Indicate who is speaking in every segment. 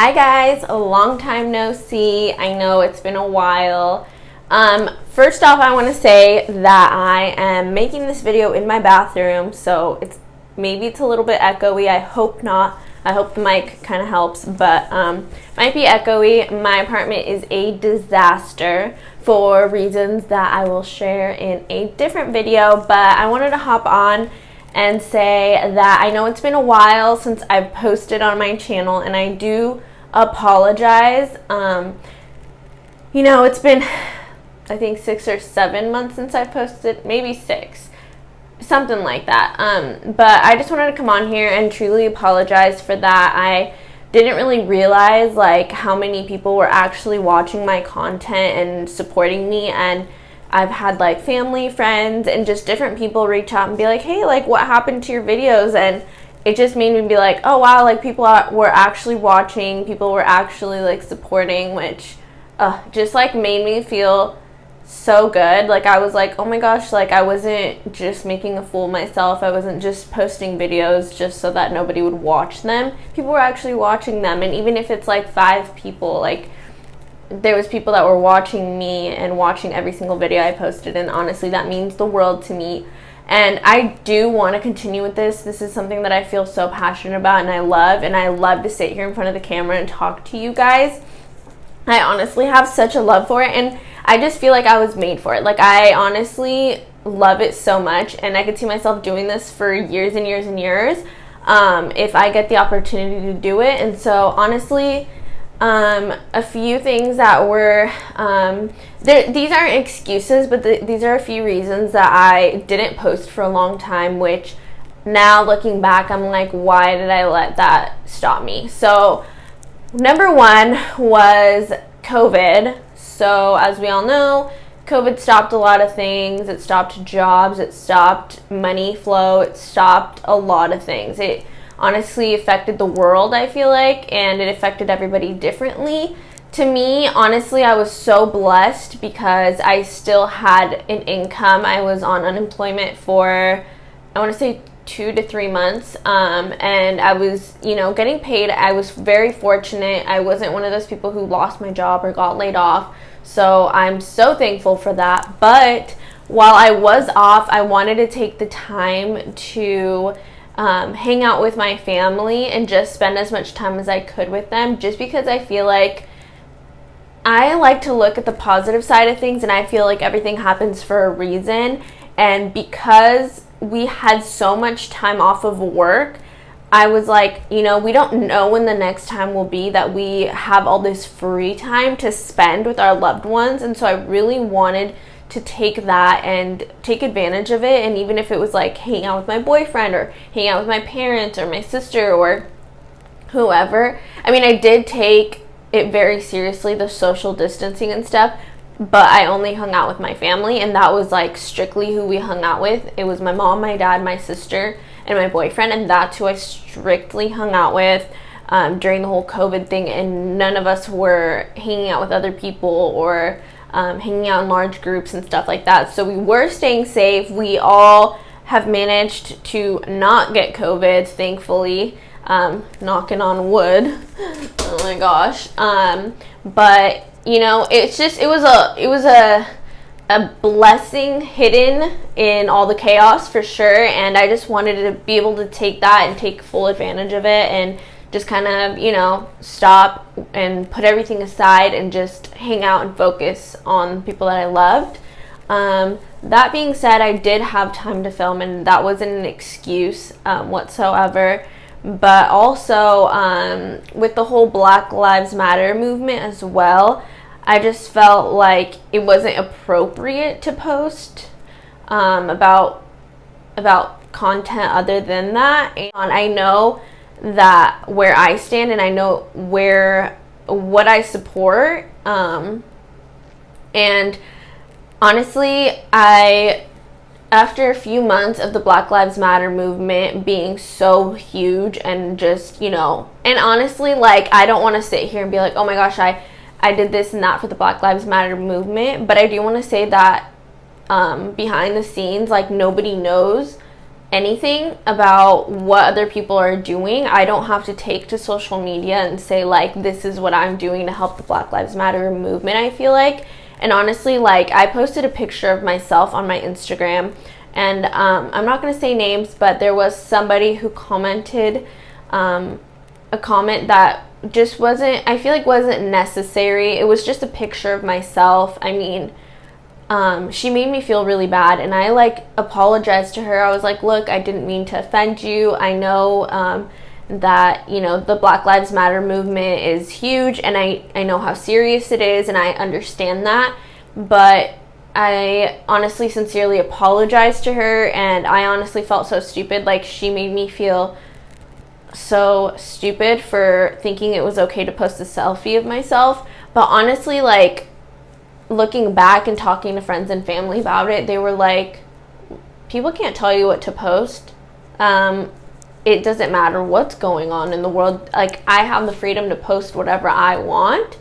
Speaker 1: Hi guys, a long time no see. I know it's been a while. First off, I want to say that I am making this video in my bathroom, so maybe it's a little bit echoey. I hope not. I hope the mic kind of helps, but might be echoey. My apartment is a disaster for reasons that I will share in a different video, but I wanted to hop on and say that I know it's been a while since I've posted on my channel, and I do apologize. It's been, I think, 6 or 7 months since I posted, maybe 6, something like that. But I just wanted to come on here and truly apologize for that. I didn't really realize how many people were actually watching my content and supporting me, and I've had family, friends, and just different people reach out and be like, hey, what happened to your videos? And it just made me be like, oh wow, people were actually watching, people were actually supporting, which just made me feel so good. I was like, oh my gosh, I wasn't just making a fool of myself. I wasn't just posting videos just so that nobody would watch them. People were actually watching them, and even if it's 5 people, there was people that were watching me and watching every single video I posted, and honestly that means the world to me. And I do want to continue with this. This is something that I feel so passionate about and I love to sit here in front of the camera and talk to you guys. I honestly have such a love for it, and I just feel like I was made for it. I honestly love it so much, and I could see myself doing this for years and years and years if I get the opportunity to do it. And so honestly, a few things that were these aren't excuses, but these are a few reasons that I didn't post for a long time, which now looking back I'm like, why did I let that stop me? So number one was COVID. So as we all know, COVID stopped a lot of things. It stopped jobs, it stopped money flow, it stopped a lot of things. It honestly affected the world, I feel like, and it affected everybody differently. To me, honestly, I was so blessed because I still had an income. I was on unemployment for, I want to say 2 to 3 months, and I was, getting paid. I was very fortunate. I wasn't one of those people who lost my job or got laid off, so I'm so thankful for that. But while I was off, I wanted to take the time to hang out with my family and just spend as much time as I could with them, just because I feel like I like to look at the positive side of things, and I feel like everything happens for a reason. And because we had so much time off of work, I was like, we don't know when the next time will be that we have all this free time to spend with our loved ones. And so I really wanted to take that and take advantage of it. And even if it was hanging out with my boyfriend or hanging out with my parents or my sister or whoever. I mean, I did take it very seriously, the social distancing and stuff, but I only hung out with my family, and that was strictly who we hung out with. It was my mom, my dad, my sister, and my boyfriend, and that's who I strictly hung out with during the whole COVID thing. And none of us were hanging out with other people or hanging out in large groups and stuff like that. So we were staying safe. We all have managed to not get COVID, thankfully. Knocking on wood. Oh my gosh. But it was a blessing hidden in all the chaos, for sure. And I just wanted to be able to take that and take full advantage of it, and just kind of, stop and put everything aside and just hang out and focus on people that I loved. That being said, I did have time to film, and that wasn't an excuse whatsoever. But also with the whole Black Lives Matter movement as well, I just felt like it wasn't appropriate to post about content other than that. And I know that where I stand, and I know what I support, and honestly, after a few months of the Black Lives Matter movement being so huge and just, and honestly, I don't want to sit here and be like, oh my gosh, I did this and that for the Black Lives Matter movement, but I do want to say that behind the scenes, nobody knows anything about what other people are doing, I don't have to take to social media and say, like, this is what I'm doing to help the Black Lives Matter movement, I feel like. And honestly, like, I posted a picture of myself on my Instagram, and I'm not going to say names, but there was somebody who commented a comment that just wasn't, I feel like wasn't necessary. It was just a picture of myself. I mean, she made me feel really bad, and I like apologized to her. I was like, look, I didn't mean to offend you. I know that, you know, the Black Lives Matter movement is huge, and I know how serious it is, and I understand that, but I honestly sincerely apologized to her, and I honestly felt so stupid. Like, she made me feel so stupid for thinking it was okay to post a selfie of myself. But honestly, like, looking back and talking to friends and family about it, they were like, people can't tell you what to post. It doesn't matter what's going on in the world. Like, I have the freedom to post whatever I want.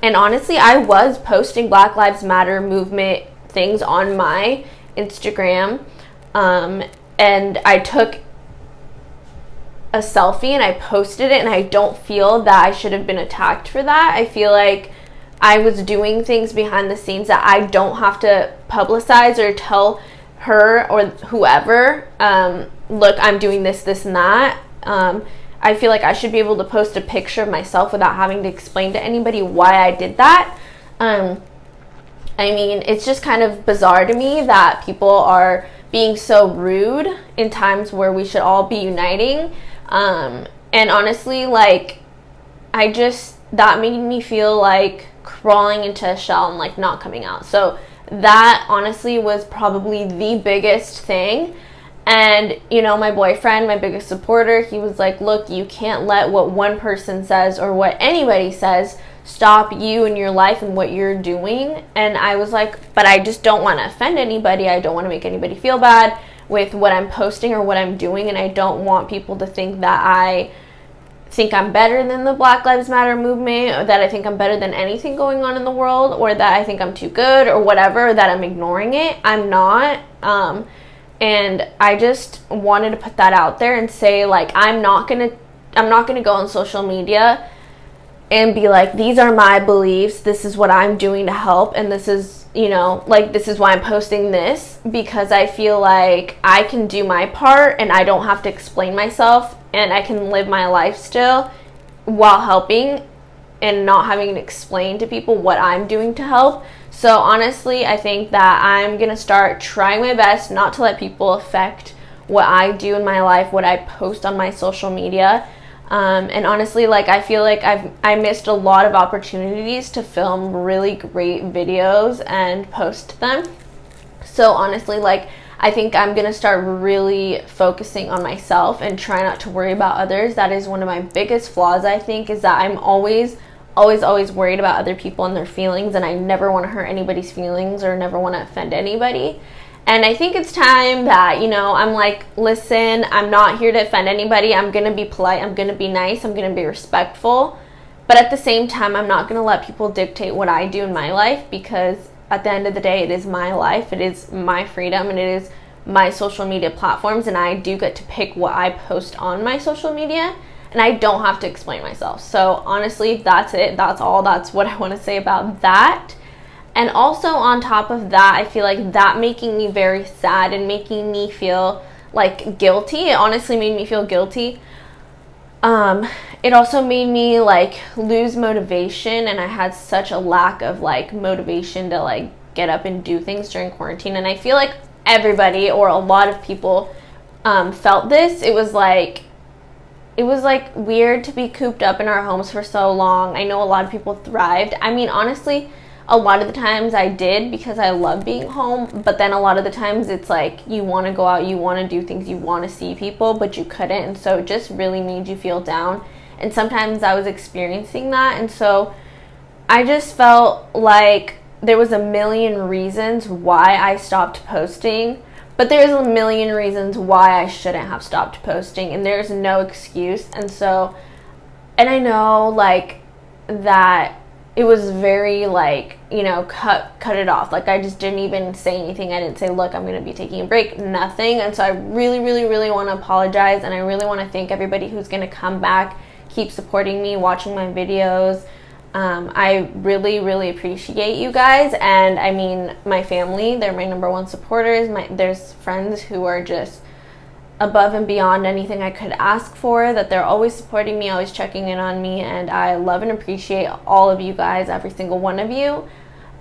Speaker 1: And honestly, I was posting Black Lives Matter movement things on my Instagram, and I took a selfie and I posted it, and I don't feel that I should have been attacked for that. I feel like I was doing things behind the scenes that I don't have to publicize or tell her or whoever, look, I'm doing this, this, and that. I feel like I should be able to post a picture of myself without having to explain to anybody why I did that. I mean, it's just kind of bizarre to me that people are being so rude in times where we should all be uniting. And honestly, like, that made me feel like crawling into a shell and, like, not coming out. So that honestly was probably the biggest thing. And, you know, my boyfriend, my biggest supporter, he was like, look, you can't let what one person says or what anybody says stop you in your life and what you're doing. And I was like, but I just don't want to offend anybody. I don't want to make anybody feel bad with what I'm posting or what I'm doing, and I don't want people to think that I think I'm better than the Black Lives Matter movement, or that I think I'm better than anything going on in the world, or that I think I'm too good or whatever, or that I'm ignoring it. I'm not. And I just wanted to put that out there and say, like, I'm not gonna go on social media and be like, these are my beliefs, this is what I'm doing to help, and this is, you know, like, this is why I'm posting this, because I feel like I can do my part and I don't have to explain myself, and I can live my life still while helping and not having to explain to people what I'm doing to help. So honestly, I think that I'm going to start trying my best not to let people affect what I do in my life, what I post on my social media. And honestly, like, I feel like I missed a lot of opportunities to film really great videos and post them. So honestly, like, I think I'm going to start really focusing on myself and try not to worry about others. That is one of my biggest flaws, I think, is that I'm always worried about other people and their feelings, and I never want to hurt anybody's feelings or never want to offend anybody. And I think it's time that, you know, I'm like, listen, I'm not here to offend anybody. I'm going to be polite. I'm going to be nice. I'm going to be respectful. But at the same time, I'm not going to let people dictate what I do in my life, because at the end of the day, it is my life. It is my freedom, and it is my social media platforms. And I do get to pick what I post on my social media, and I don't have to explain myself. So honestly, that's it. That's all. That's what I want to say about that. And also on top of that, I feel like that making me very sad and making me feel like guilty. It honestly made me feel guilty. It also made me like lose motivation, and I had such a lack of like motivation to like get up and do things during quarantine. And I feel like everybody or a lot of people felt this. It was like weird to be cooped up in our homes for so long. I know a lot of people thrived. I mean, honestly, a lot of the times I did because I love being home, but then a lot of the times it's like you want to go out, you want to do things, you want to see people, but you couldn't, and so it just really made you feel down. And sometimes I was experiencing that, and so I just felt like there was a million reasons why I stopped posting, but there's a million reasons why I shouldn't have stopped posting, and there's no excuse. And I know like that it was very like, you know, cut it off. Like I just didn't even say anything. I didn't say, look, I'm going to be taking a break, nothing. And so I really, really, really want to apologize, and I really want to thank everybody who's going to come back, keep supporting me, watching my videos. I really, really appreciate you guys. And I mean, my family, they're my number one supporters. There's friends who are just above and beyond anything I could ask for, that they're always supporting me, always checking in on me, and I love and appreciate all of you guys, every single one of you.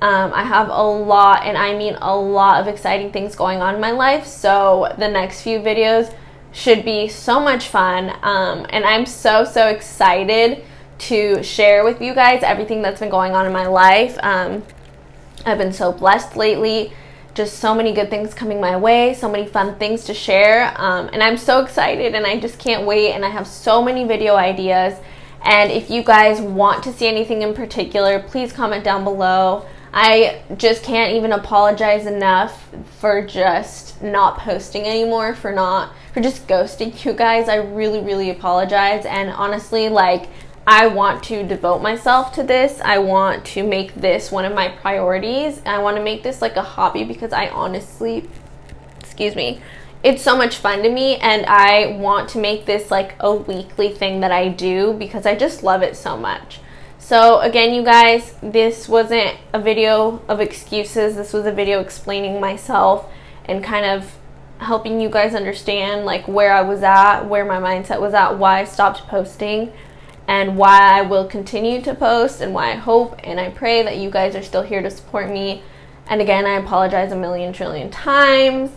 Speaker 1: I have a lot, and I mean a lot, of exciting things going on in my life, so the next few videos should be so much fun, and I'm so excited to share with you guys everything that's been going on in my life. I've been so blessed lately. Just so many good things coming my way, so many fun things to share, and I'm so excited, and I just can't wait, and I have so many video ideas. And if you guys want to see anything in particular, please comment down below. I just can't even apologize enough for just not posting anymore, for just ghosting you guys. I really apologize, and honestly, like, I want to devote myself to this. I want to make this one of my priorities. I want to make this like a hobby, because I honestly, it's so much fun to me, and I want to make this like a weekly thing that I do, because I just love it so much. So again, you guys, this wasn't a video of excuses. This was a video explaining myself and kind of helping you guys understand like where I was at, where my mindset was at, why I stopped posting, and why I will continue to post, and why I hope and I pray that you guys are still here to support me. And again, I apologize a million trillion times.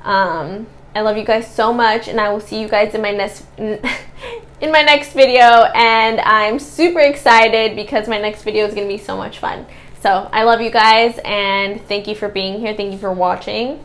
Speaker 1: I love you guys so much, and I will see you guys in my next video. And I'm super excited because my next video is going to be so much fun. So I love you guys, and thank you for being here. Thank you for watching.